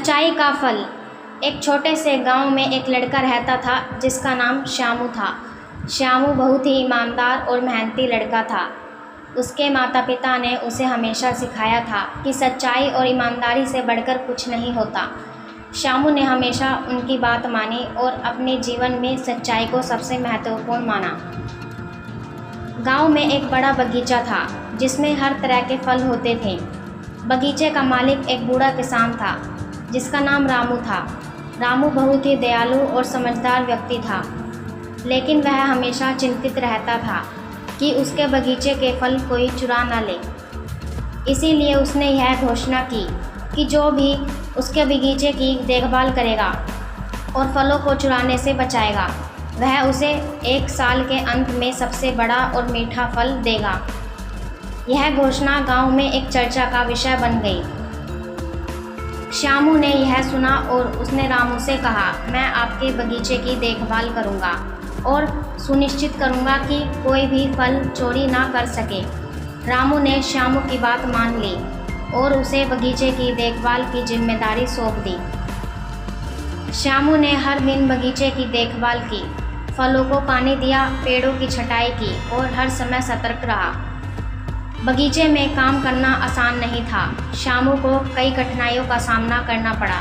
सच्चाई का फल। एक छोटे से गांव में एक लड़का रहता था जिसका नाम श्यामू था। श्यामू बहुत ही ईमानदार और मेहनती लड़का था। उसके माता पिता ने उसे हमेशा सिखाया था कि सच्चाई और ईमानदारी से बढ़कर कुछ नहीं होता। श्यामू ने हमेशा उनकी बात मानी और अपने जीवन में सच्चाई को सबसे महत्वपूर्ण माना। गांव में एक बड़ा बगीचा था जिसमें हर तरह के फल होते थे। बगीचे का मालिक एक बूढ़ा किसान था जिसका नाम रामू था। रामू बहुत ही दयालु और समझदार व्यक्ति था, लेकिन वह हमेशा चिंतित रहता था कि उसके बगीचे के फल कोई चुरा न ले। इसीलिए उसने यह घोषणा की कि जो भी उसके बगीचे की देखभाल करेगा और फलों को चुराने से बचाएगा, वह उसे 1 साल के अंत में सबसे बड़ा और मीठा फल देगा। यह घोषणा गांव में एक चर्चा का विषय बन गई। श्यामू ने यह सुना और उसने रामू से कहा, मैं आपके बगीचे की देखभाल करूंगा और सुनिश्चित करूंगा कि कोई भी फल चोरी ना कर सके। रामू ने श्यामू की बात मान ली और उसे बगीचे की देखभाल की जिम्मेदारी सौंप दी। श्यामू ने हर दिन बगीचे की देखभाल की, फलों को पानी दिया, पेड़ों की छटाई की और हर समय सतर्क रहा। बगीचे में काम करना आसान नहीं था। श्यामू को कई कठिनाइयों का सामना करना पड़ा।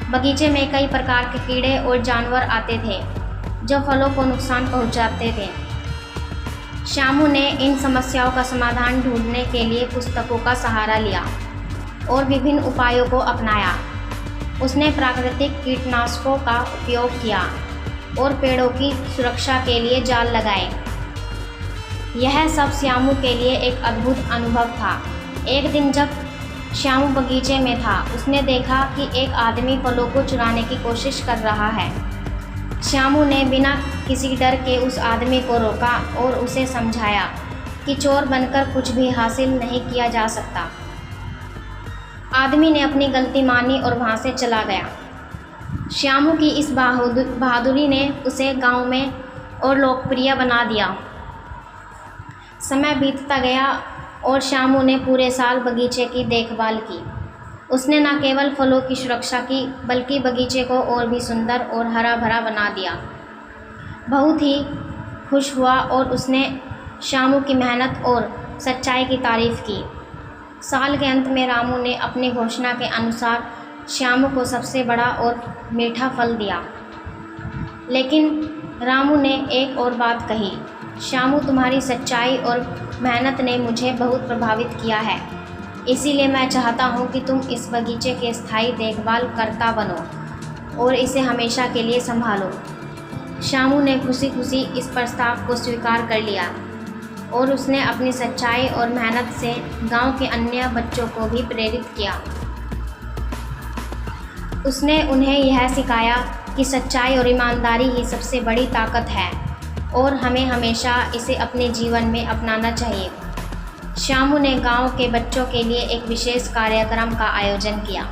बगीचे में कई प्रकार के कीड़े और जानवर आते थे जो फलों को नुकसान पहुंचाते थे। श्यामू ने इन समस्याओं का समाधान ढूंढने के लिए पुस्तकों का सहारा लिया और विभिन्न उपायों को अपनाया। उसने प्राकृतिक कीटनाशकों का उपयोग किया और पेड़ों की सुरक्षा के लिए जाल लगाए। यह सब श्यामू के लिए एक अद्भुत अनुभव था। एक दिन जब श्यामू बगीचे में था, उसने देखा कि एक आदमी फलों को चुराने की कोशिश कर रहा है। श्यामू ने बिना किसी डर के उस आदमी को रोका और उसे समझाया कि चोर बनकर कुछ भी हासिल नहीं किया जा सकता। आदमी ने अपनी गलती मानी और वहाँ से चला गया। श्यामू की इस बहादुरी ने उसे गांव में और लोकप्रिय बना दिया। समय बीतता गया और श्यामू ने पूरे साल बगीचे की देखभाल की। उसने न केवल फलों की सुरक्षा की, बल्कि बगीचे को और भी सुंदर और हरा भरा बना दिया। बहुत ही खुश हुआ और उसने श्यामू की मेहनत और सच्चाई की तारीफ़ की। साल के अंत में रामू ने अपनी घोषणा के अनुसार श्यामू को सबसे बड़ा और मीठा फल दिया। लेकिन रामू ने एक और बात कही, श्यामू, तुम्हारी सच्चाई और मेहनत ने मुझे बहुत प्रभावित किया है। इसीलिए मैं चाहता हूँ कि तुम इस बगीचे के स्थायी देखभाल करता बनो और इसे हमेशा के लिए संभालो। श्यामू ने खुशी खुशी इस प्रस्ताव को स्वीकार कर लिया और उसने अपनी सच्चाई और मेहनत से गांव के अन्य बच्चों को भी प्रेरित किया। उसने उन्हें यह सिखाया कि सच्चाई और ईमानदारी ही सबसे बड़ी ताकत है और हमें हमेशा इसे अपने जीवन में अपनाना चाहिए। श्यामू ने गांव के बच्चों के लिए एक विशेष कार्यक्रम का आयोजन किया,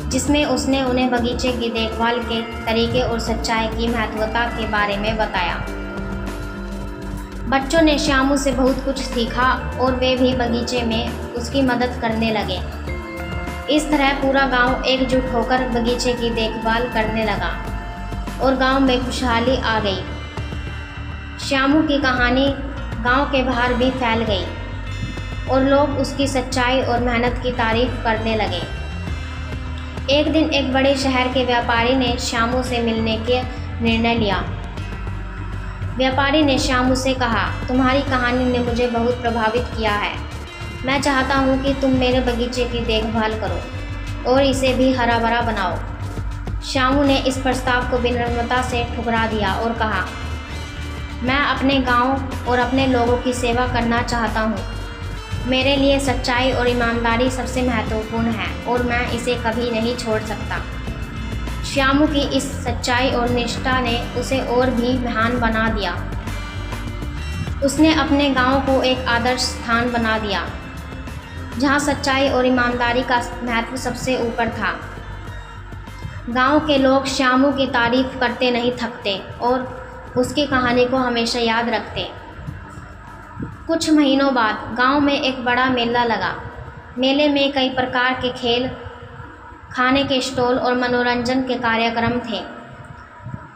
जिसमें उसने उन्हें बगीचे की देखभाल के तरीके और सच्चाई की महत्वता के बारे में बताया। बच्चों ने श्यामू से बहुत कुछ सीखा और वे भी बगीचे में उसकी मदद करने लगे। इस तरह पूरा गांव एकजुट होकर बगीचे की देखभाल करने लगा और गांव में खुशहाली आ गई। श्यामू की कहानी गांव के बाहर भी फैल गई और लोग उसकी सच्चाई और मेहनत की तारीफ करने लगे। एक दिन एक बड़े शहर के व्यापारी ने श्यामू से मिलने के निर्णय लिया। व्यापारी ने श्यामू से कहा, तुम्हारी कहानी ने मुझे बहुत प्रभावित किया है। मैं चाहता हूँ कि तुम मेरे बगीचे की देखभाल करो और इसे भी हरा भरा बनाओ। श्यामू ने इस प्रस्ताव को विनम्रता से ठुकरा दिया और कहा, मैं अपने गांव और अपने लोगों की सेवा करना चाहता हूं। मेरे लिए सच्चाई और ईमानदारी सबसे महत्वपूर्ण है और मैं इसे कभी नहीं छोड़ सकता। श्यामू की इस सच्चाई और निष्ठा ने उसे और भी महान बना दिया। उसने अपने गांव को एक आदर्श स्थान बना दिया, जहां सच्चाई और ईमानदारी का महत्व सबसे ऊपर था। गांव के लोग श्यामू की तारीफ करते नहीं थकते और उसकी कहानी को हमेशा याद रखते। कुछ महीनों बाद गांव में एक बड़ा मेला लगा। मेले में कई प्रकार के खेल, खाने के स्टॉल और मनोरंजन के कार्यक्रम थे।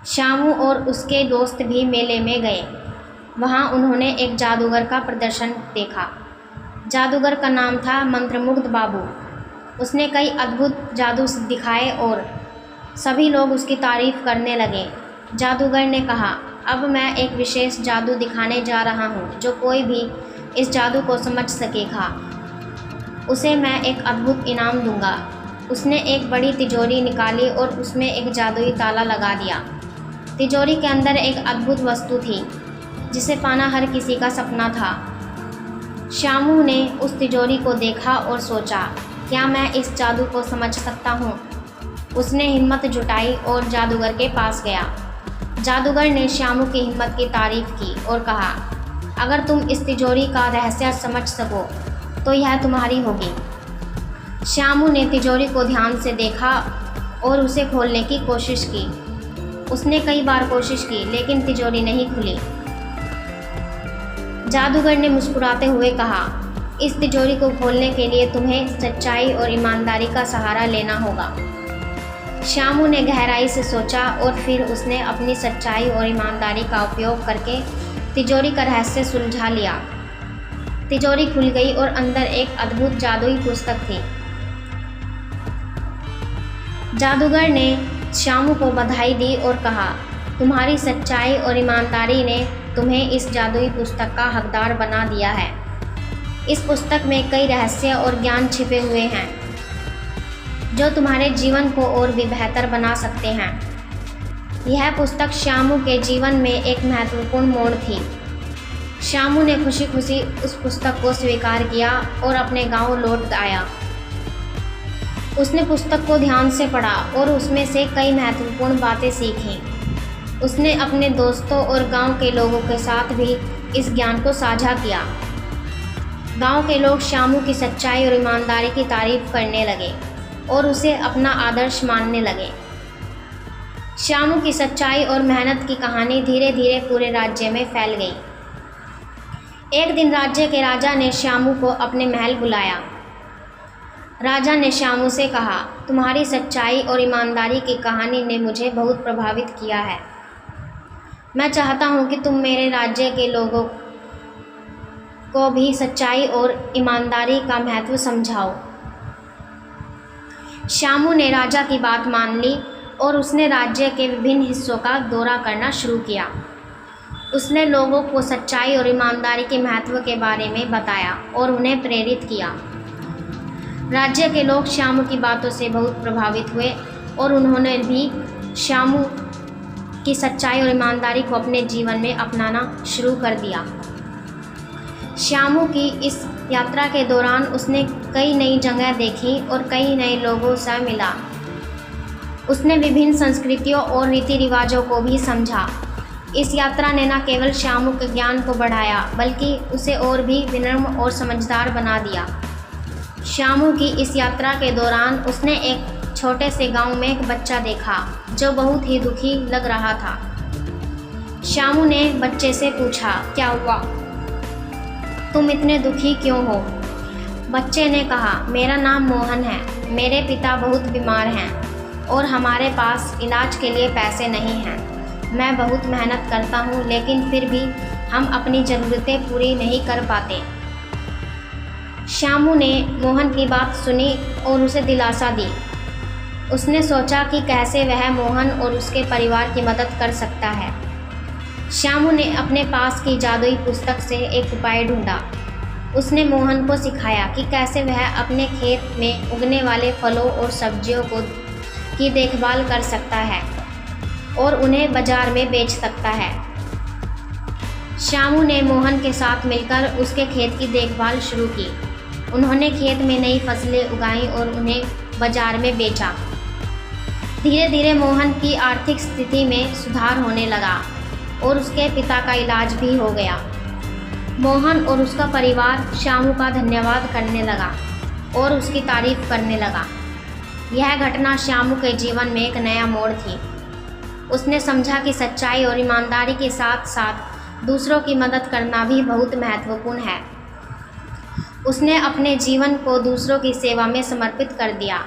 श्यामू और उसके दोस्त भी मेले में गए। वहाँ उन्होंने एक जादूगर का प्रदर्शन देखा। जादूगर का नाम था मंत्रमुग्ध बाबू। उसने कई अद्भुत जादू दिखाए और सभी लोग उसकी तारीफ करने लगे। जादूगर ने कहा, अब मैं एक विशेष जादू दिखाने जा रहा हूँ। जो कोई भी इस जादू को समझ सकेगा उसे मैं एक अद्भुत इनाम दूंगा। उसने एक बड़ी तिजोरी निकाली और उसमें एक जादुई ताला लगा दिया। तिजोरी के अंदर एक अद्भुत वस्तु थी जिसे पाना हर किसी का सपना था। श्यामू ने उस तिजोरी को देखा और सोचा, क्या मैं इस जादू को समझ सकता हूँ? उसने हिम्मत जुटाई और जादूगर के पास गया। जादूगर ने श्यामू की हिम्मत की तारीफ की और कहा, अगर तुम इस तिजोरी का रहस्य समझ सको तो यह तुम्हारी होगी। श्यामू ने तिजोरी को ध्यान से देखा और उसे खोलने की कोशिश की। उसने कई बार कोशिश की लेकिन तिजोरी नहीं खुली। जादूगर ने मुस्कुराते हुए कहा, इस तिजोरी को खोलने के लिए तुम्हें सच्चाई और ईमानदारी का सहारा लेना होगा। श्यामू ने गहराई से सोचा और फिर उसने अपनी सच्चाई और ईमानदारी का उपयोग करके तिजोरी का रहस्य सुलझा लिया। तिजोरी खुल गई और अंदर एक अद्भुत जादुई पुस्तक थी। जादूगर ने श्यामू को बधाई दी और कहा, तुम्हारी सच्चाई और ईमानदारी ने तुम्हें इस जादुई पुस्तक का हकदार बना दिया है। इस पुस्तक में कई रहस्य और ज्ञान छिपे हुए हैं जो तुम्हारे जीवन को और भी बेहतर बना सकते हैं। यह पुस्तक श्यामू के जीवन में एक महत्वपूर्ण मोड़ थी। श्यामू ने खुशी खुशी उस पुस्तक को स्वीकार किया और अपने गांव लौट आया। उसने पुस्तक को ध्यान से पढ़ा और उसमें से कई महत्वपूर्ण बातें सीखीं। उसने अपने दोस्तों और गांव के लोगों के साथ भी इस ज्ञान को साझा किया। गांव के लोग श्यामू की सच्चाई और ईमानदारी की तारीफ करने लगे और उसे अपना आदर्श मानने लगे। श्यामू की सच्चाई और मेहनत की कहानी धीरे धीरे पूरे राज्य में फैल गई। एक दिन राज्य के राजा ने श्यामू को अपने महल बुलाया। राजा ने श्यामू से कहा, तुम्हारी सच्चाई और ईमानदारी की कहानी ने मुझे बहुत प्रभावित किया है। मैं चाहता हूँ कि तुम मेरे राज्य के लोगों को भी सच्चाई और ईमानदारी का महत्व समझाओ। श्यामू ने राजा की बात मान ली और उसने राज्य के विभिन्न हिस्सों का दौरा करना शुरू किया। उसने लोगों को सच्चाई और ईमानदारी के महत्व के बारे में बताया और उन्हें प्रेरित किया। राज्य के लोग श्यामू की बातों से बहुत प्रभावित हुए और उन्होंने भी श्यामू की सच्चाई और ईमानदारी को अपने जीवन में अपनाना शुरू कर दिया। श्यामू की इस यात्रा के दौरान उसने कई नई जगह देखी और कई नए लोगों से मिला। उसने विभिन्न संस्कृतियों और रीति रिवाजों को भी समझा। इस यात्रा ने न केवल श्यामू के ज्ञान को बढ़ाया बल्कि उसे और भी विनम्र और समझदार बना दिया। श्यामू की इस यात्रा के दौरान उसने एक छोटे से गांव में एक बच्चा देखा जो बहुत ही दुखी लग रहा था। श्यामू ने बच्चे से पूछा, क्या हुआ? तुम इतने दुखी क्यों हो? बच्चे ने कहा, मेरा नाम मोहन है। मेरे पिता बहुत बीमार हैं और हमारे पास इलाज के लिए पैसे नहीं हैं। मैं बहुत मेहनत करता हूँ लेकिन फिर भी हम अपनी ज़रूरतें पूरी नहीं कर पाते। श्यामू ने मोहन की बात सुनी और उसे दिलासा दी। उसने सोचा कि कैसे वह मोहन और उसके परिवार की मदद कर सकता है। श्यामू ने अपने पास की जादुई पुस्तक से एक उपाय ढूंढा। उसने मोहन को सिखाया कि कैसे वह अपने खेत में उगने वाले फलों और सब्जियों की देखभाल कर सकता है और उन्हें बाजार में बेच सकता है। श्यामू ने मोहन के साथ मिलकर उसके खेत की देखभाल शुरू की। उन्होंने खेत में नई फसलें उगाईं और उन्हें बाजार में बेचा। धीरे धीरे मोहन की आर्थिक स्थिति में सुधार होने लगा और उसके पिता का इलाज भी हो गया। मोहन और उसका परिवार श्यामू का धन्यवाद करने लगा और उसकी तारीफ करने लगा। यह घटना श्यामू के जीवन में एक नया मोड़ थी। उसने समझा कि सच्चाई और ईमानदारी के साथ साथ दूसरों की मदद करना भी बहुत महत्वपूर्ण है। उसने अपने जीवन को दूसरों की सेवा में समर्पित कर दिया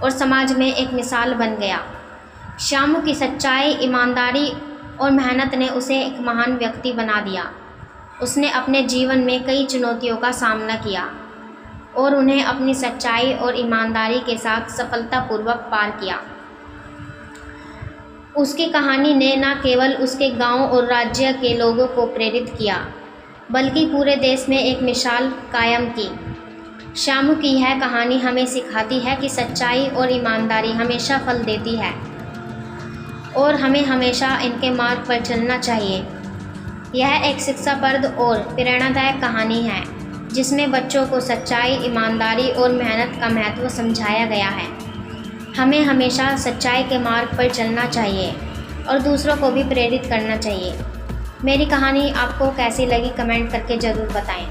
और समाज में एक मिसाल बन गया। श्यामू की सच्चाई, ईमानदारी और मेहनत ने उसे एक महान व्यक्ति बना दिया। उसने अपने जीवन में कई चुनौतियों का सामना किया और उन्हें अपनी सच्चाई और ईमानदारी के साथ सफलतापूर्वक पार किया। उसकी कहानी ने न केवल उसके गांव और राज्य के लोगों को प्रेरित किया, बल्कि पूरे देश में एक मिसाल कायम की। श्यामू की यह कहानी हमें सिखाती है कि सच्चाई और ईमानदारी हमेशा फल देती है और हमें हमेशा इनके मार्ग पर चलना चाहिए। यह एक शिक्षाप्रद और प्रेरणादायक कहानी है जिसमें बच्चों को सच्चाई, ईमानदारी और मेहनत का महत्व समझाया गया है। हमें हमेशा सच्चाई के मार्ग पर चलना चाहिए और दूसरों को भी प्रेरित करना चाहिए। मेरी कहानी आपको कैसी लगी कमेंट करके ज़रूर बताएं।